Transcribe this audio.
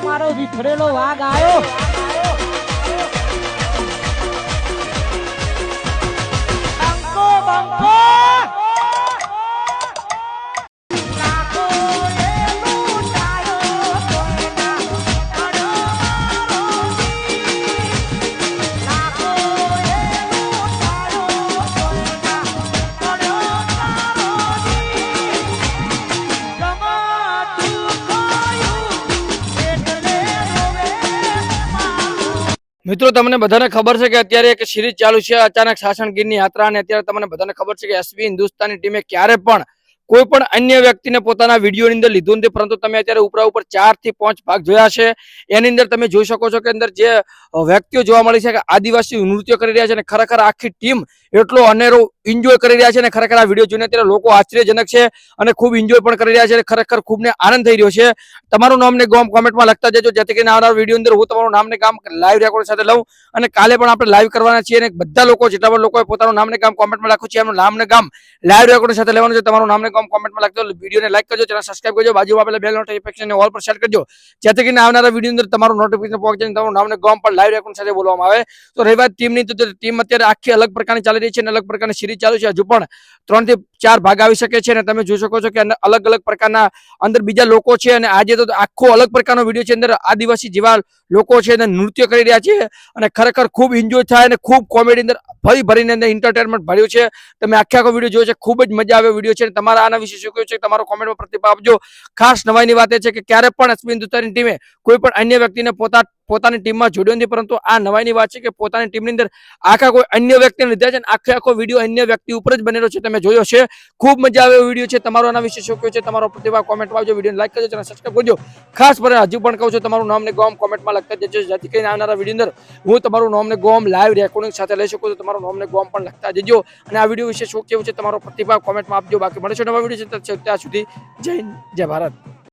મારો વિખરેલો વાઘ આવ્યો બંકો બંકો મિત્રો તમને બધાને ખબર છે કે અત્યારે એક સિરીઝ ચાલુ છે અચાનક શાસનગીરની યાત્રા અને અત્યારે તમને બધાને ખબર છે કે એસબી હિન્દુસ્તાની ટીમે ક્યારે પણ કોઈ પણ અન્ય વ્યક્તિને પોતાના વિડીયોની અંદર લીધું નથી પરંતુ તમે અત્યારે ઉપર 4 થી 5 ભાગ જોયા છે એની અંદર તમે જોઈ શકો છો કે અંદર જે વ્યક્તિઓ જોવા મળી છે કે આદિવાસી નૃત્ય કરી રહ્યા છે અને ખરેખર આખી ટીમ એટલો અનેરો એન્જોય કરી રહ્યા છે અને ખરેખર આ વિડીયો જોઈને અત્યારે લોકો આશ્ચર્યજનક છે અને ખૂબ એન્જોય પણ કરી રહ્યા છે ખરેખર ખૂબ ને આનંદ થઈ રહ્યો છે તમારું નામ ને ગામ કોમેન્ટમાં લખતા જજો જેથી કરીને આવનાર વિડીયો અંદર હું તમારું નામ ને ગામ લાઈવ રેકોર્ડ સાથે લઉં અને કાલે પણ આપણે લાઈવ કરવાના છીએ અને બધા લોકો જેટલા પણ લોકોએ પોતાનું નામ ને ગામ કોમેન્ટમાં લખ્યું છે એમનું નામ ને ગામ લાઈવ રેકોર્ડ સાથે લેવાનું છે તમારું નામ ને ગામ કોમેન્ટમાં લખજો વિડીયોને લાઈક કરજો ચેનલ સબસ્ક્રાઇબ કરજો બાજુમાં આપેલા બેલ નોટિફિકેશન ઓલ પર શેર કરજો જેથી કરીને આવનારા વિડીયો અંદર તમારું નોટિફિકેશન પહોંચે અને તમારું નામ ને ગામ પણ લાઈવ રેકોર્ડ સાથે બોલવામાં આવે તો રહી વાત ટીમની તો ટીમ અત્યારે આખી અલગ પ્રકારની ચાલી રહી છે અને અલગ પ્રકારની સિરીઝ ચાલુ છે હજુ પણ 3 થી 4 ભાગ આવી શકે છે અને તમે જોઈ શકો છો કે અલગ અલગ પ્રકારના અંદર બીજા લોકો છે અને આજે તો આખો અલગ પ્રકારનો વિડીયો છે અંદર આદિવાસી જેવા લોકો છે અને નૃત્ય કરી રહ્યા છે અને ખરેખર ખૂબ એન્જોય થાય અને ખૂબ કોમેડી અંદર ભરીને અંદર એન્ટરટેનમેન્ટ ભર્યું છે તમે આખો વિડીયો જોયો છે ખૂબ જ મજા આવે વિડીયો છે તમારા આના વિશે શું કહ્યું છે તમારો કોમેન્ટમાં પ્રતિભાવ આપજો ખાસ નવાઈની વાત એ છે કે ક્યારે પણ એસબી હિન્દુસ્તાની ટીમે કોઈ પણ અન્ય વ્યક્તિને પોતાની ટીમમાં જોડ્યો નથી પરંતુ આ નવાઈની વાત છે કે પોતાની ટીમની અંદર આખા કોઈ અન્ય વ્યક્તિને લીધા છે અને આખો વિડીયો અન્ય વ્યક્તિ ઉપર જ બનેલો છે તમે જોયો છે ખૂબ મજા આવે એવો વિડીયો છે તમારો આના વિશે શું કહ્યું છે તમારો પ્રતિભાવ કોમેન્ટમાં આવજો વિડીયોને લાઈક કરજો ચેનલ સબસ્ક્રાઇબ કરજો ખાસ પર હજુ પણ કહું છું તમારું નામ ને ગામ કોમેન્ટમાં લખતા જજો જેથી કરીને આવનારા વિડીયો અંદર હું તમારું નામ ને ગામ લાઈવ રેકોર્ડિંગ સાથે લઈ શકું તો તમારું નામ ને ગામ પણ લખતા જજો અને આ વિડીયો વિશે શું કેવું છે તમારો પ્રતિભાવ કોમેન્ટમાં આપજો બાકી મળે છે નવા વિડીયો છે ત્યાં સુધી જય હિન્દ જય ભારત.